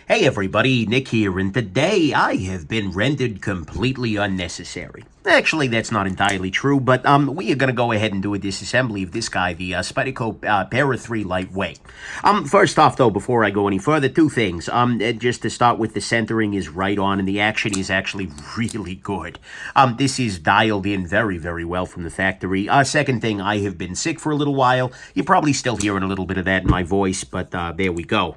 Hey everybody, Nick here, and today I have been rendered completely unnecessary. Actually, that's not entirely true, but we are going to go ahead and do a disassembly of this guy, the Spyderco Para3 Lightweight. First off, though, before I go any further, two things. Just to start with, the centering is right on, and the action is actually really good. This is dialed in very, very well from the factory. Second thing, I have been sick for a little while. You're probably still hearing a little bit of that in my voice, but there we go.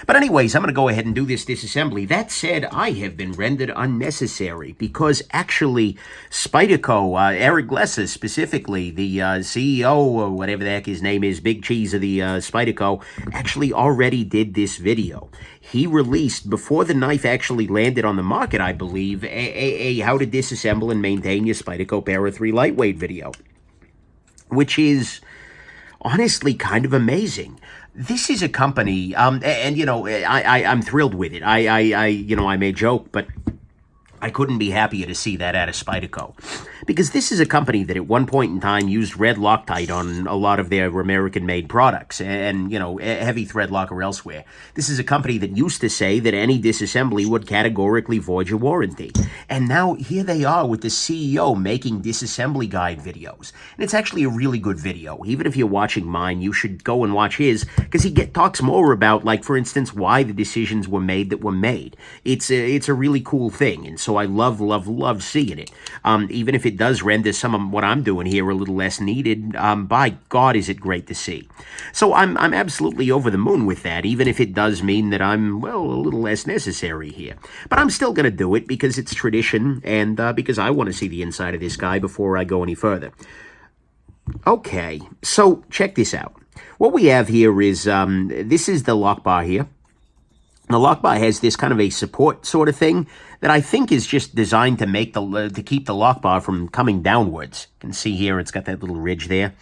But anyways, I'm going to go ahead and do this disassembly. That said, I have been rendered unnecessary because actually Spyderco, Eric Lesser specifically, the CEO or whatever the heck his name is, Big Cheese of the Spyderco, actually already did this video. He released, before the knife actually landed on the market, I believe, a how to disassemble and maintain your Spyderco Para3 Lightweight video, which is honestly kind of amazing. This is a company, and you know, I'm thrilled with it. I may joke, but I couldn't be happier to see that out of Spyderco. Because this is a company that at one point in time used red Loctite on a lot of their American-made products and, you know, heavy thread lock or elsewhere. This is a company that used to say that any disassembly would categorically void your warranty. And now here they are with the CEO making disassembly guide videos. And it's actually a really good video. Even if you're watching mine, you should go and watch his, because he talks more about, like, for instance, why the decisions were made that were made. It's a really cool thing, and so I love seeing it. Even if it does render some of what I'm doing here a little less needed, by God, is it great to see. So I'm absolutely over the moon with that, even if it does mean that I'm, well, a little less necessary here. But I'm still going to do it because it's tradition and because I want to see the inside of this guy before I go any further. Okay, so check this out. What we have here is, this is the lock bar here. The lock bar has this kind of a support sort of thing that I think is just designed to make to keep the lock bar from coming downwards. You can see here it's got that little ridge there.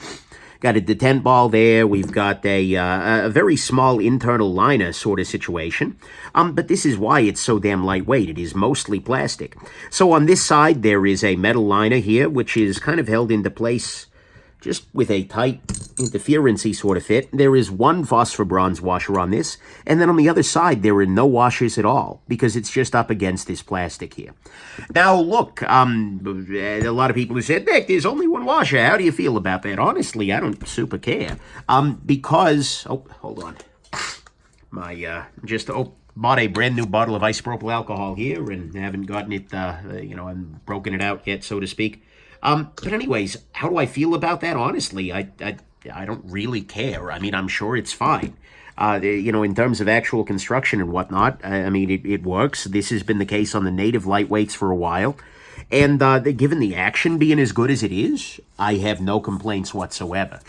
Got a detent ball there. We've got a very small internal liner sort of situation. But this is why it's so damn lightweight. It is mostly plastic. So on this side, there is a metal liner here, which is kind of held into place just with a tight interference-y sort of fit. There is one phosphor bronze washer on this, and then on the other side, there are no washers at all, because it's just up against this plastic here. Now, look, a lot of people who said, Nick, there's only one washer. How do you feel about that? Honestly, I don't super care, because, oh, hold on. Bought a brand new bottle of isopropyl alcohol here, and haven't gotten it, I've broken it out yet, so to speak. But anyways, how do I feel about that? Honestly, I don't really care. I mean, I'm sure it's fine. In terms of actual construction and whatnot, I mean, it works. This has been the case on the native lightweights for a while. And given the action being as good as it is, I have no complaints whatsoever.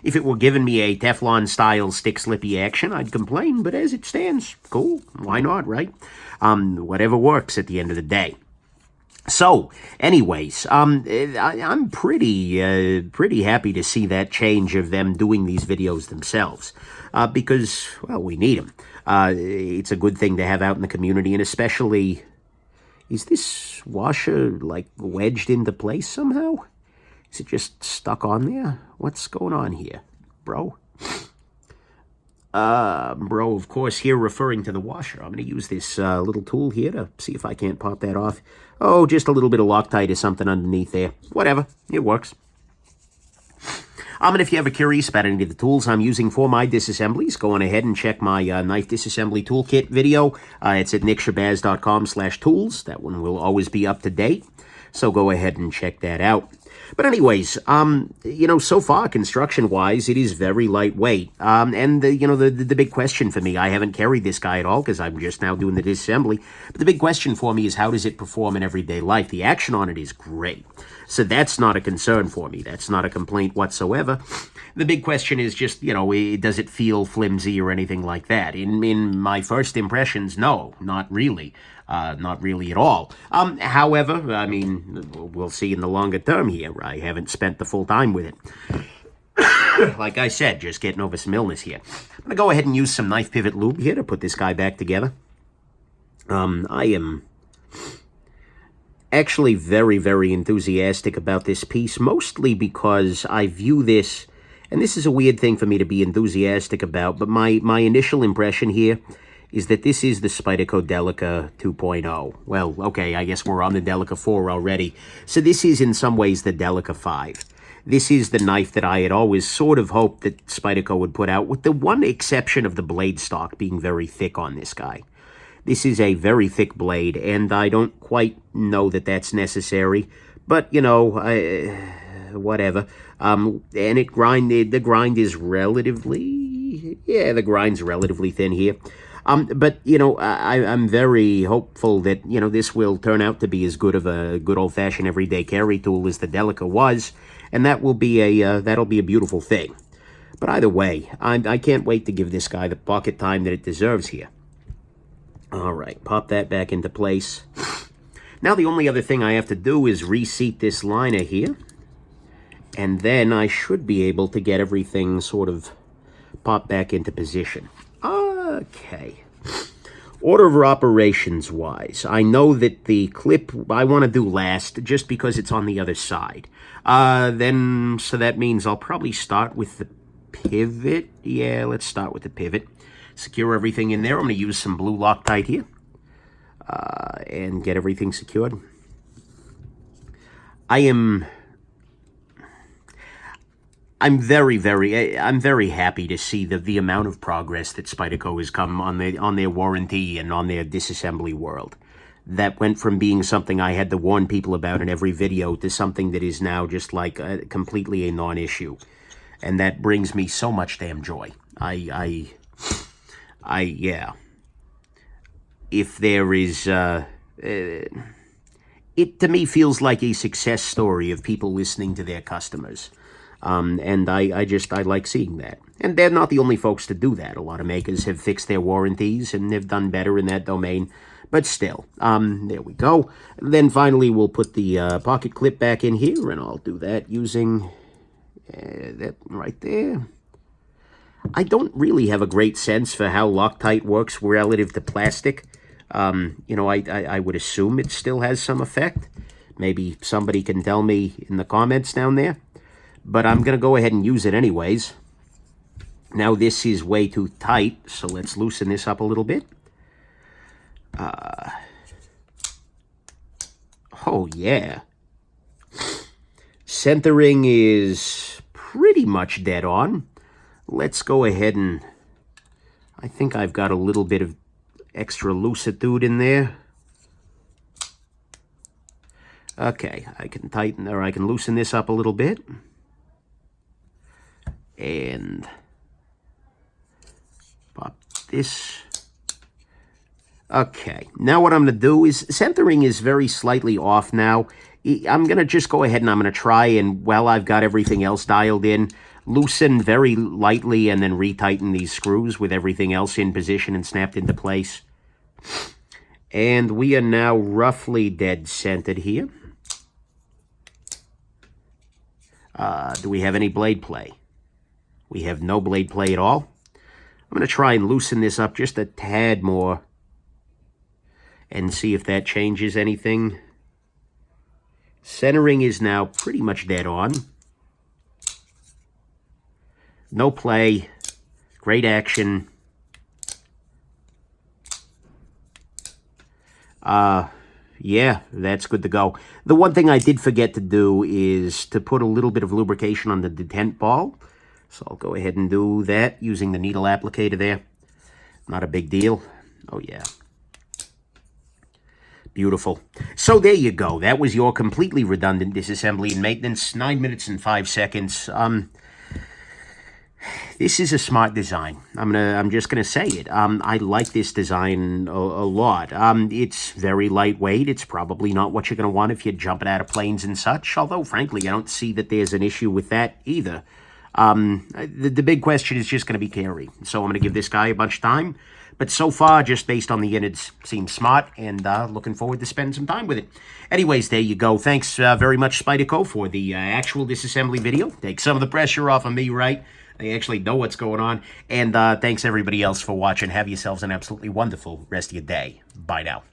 If it were giving me a Teflon-style stick-slippy action, I'd complain. But as it stands, cool. Why not, right? Whatever works at the end of the day. So, anyways, I'm pretty happy to see that change of them doing these videos themselves, because, well, we need them. It's a good thing to have out in the community, and especially, is this washer, like, wedged into place somehow? Is it just stuck on there? What's going on here, bro? Bro, of course, here referring to the washer. I'm going to use this little tool here to see if I can't pop that off. Oh, just a little bit of Loctite or something underneath there. Whatever, it works. And if you're ever curious about any of the tools I'm using for my disassemblies, go on ahead and check my knife disassembly toolkit video. It's at nickshabazz.com/tools. That one will always be up to date. So go ahead and check that out. But anyways, so far, construction-wise, it is very lightweight. And, the big question for me, I haven't carried this guy at all because I'm just now doing the disassembly. But the big question for me is, how does it perform in everyday life? The action on it is great. So that's not a concern for me. That's not a complaint whatsoever. The big question is just, does it feel flimsy or anything like that? In my first impressions, no, not really. Not really at all. However, I mean, we'll see in the longer term here. I haven't spent the full time with it. Like I said, just getting over some illness here. I'm going to go ahead and use some knife pivot lube here to put this guy back together. I am actually very, very enthusiastic about this piece, mostly because I view this, and this is a weird thing for me to be enthusiastic about, but my initial impression here is that this is the Spyderco Delica 2.0. Well, okay, I guess we're on the Delica 4 already. So this is in some ways the Delica 5. This is the knife that I had always sort of hoped that Spyderco would put out, with the one exception of the blade stock being very thick on this guy. This is a very thick blade, and I don't quite know that that's necessary, but, you know, whatever. And the grind is relatively, yeah, the grind's relatively thin here. But, you know, I'm very hopeful that, you know, this will turn out to be as good of a good old-fashioned everyday carry tool as the Delica was, and that will be that'll be a beautiful thing. But either way, I can't wait to give this guy the pocket time that it deserves here. All right, pop that back into place. Now the only other thing I have to do is reseat this liner here, and then I should be able to get everything sort of popped back into position. Okay. Order of operations wise, I know that the clip I want to do last just because it's on the other side. So that means I'll probably start with the pivot. Yeah, let's start with the pivot. Secure everything in there. I'm going to use some blue Loctite here and get everything secured. I'm very happy to see the amount of progress that Spyderco has come on their warranty and on their disassembly world. That went from being something I had to warn people about in every video to something that is now just like completely a non-issue, and that brings me so much damn joy. Yeah. If there is, it to me feels like a success story of people listening to their customers. And I like seeing that. And they're not the only folks to do that. A lot of makers have fixed their warranties and they've done better in that domain. But still, there we go. Then finally, we'll put the pocket clip back in here, and I'll do that using that right there. I don't really have a great sense for how Loctite works relative to plastic. You know, I would assume it still has some effect. Maybe somebody can tell me in the comments down there. But I'm going to go ahead and use it anyways. Now this is way too tight, so let's loosen this up a little bit. Oh yeah. Centering is pretty much dead on. Let's go ahead and, I think I've got a little bit of extra lucitude in there. Okay, I can tighten, or I can loosen this up a little bit. And pop this. Okay, now what I'm going to do is, centering is very slightly off now. I'm going to just go ahead and I'm going to try, and while I've got everything else dialed in, loosen very lightly and then retighten these screws with everything else in position and snapped into place. And we are now roughly dead centered here. Do we have any blade play? We have no blade play at all. I'm going to try and loosen this up just a tad more and see if that changes anything. Centering is now pretty much dead on. No play. Great action. Yeah, that's good to go. The one thing I did forget to do is to put a little bit of lubrication on the detent ball. So I'll go ahead and do that using the needle applicator there. Not a big deal. Oh, yeah. Beautiful. So there you go. That was your completely redundant disassembly and maintenance. 9 minutes and 5 seconds. This is a smart design. I'm just gonna say it. I like this design a lot. It's very lightweight. It's probably not what you're gonna want if you're jumping out of planes and such. Although, frankly, I don't see that there's an issue with that either. The big question is just gonna be carry. So I'm gonna give this guy a bunch of time. But so far, just based on the innards, seems smart, and looking forward to spending some time with it. Anyways, there you go. Thanks very much, Spyderco, for the actual disassembly video. Take some of the pressure off of me, right? I actually know what's going on. And thanks, everybody else, for watching. Have yourselves an absolutely wonderful rest of your day. Bye now.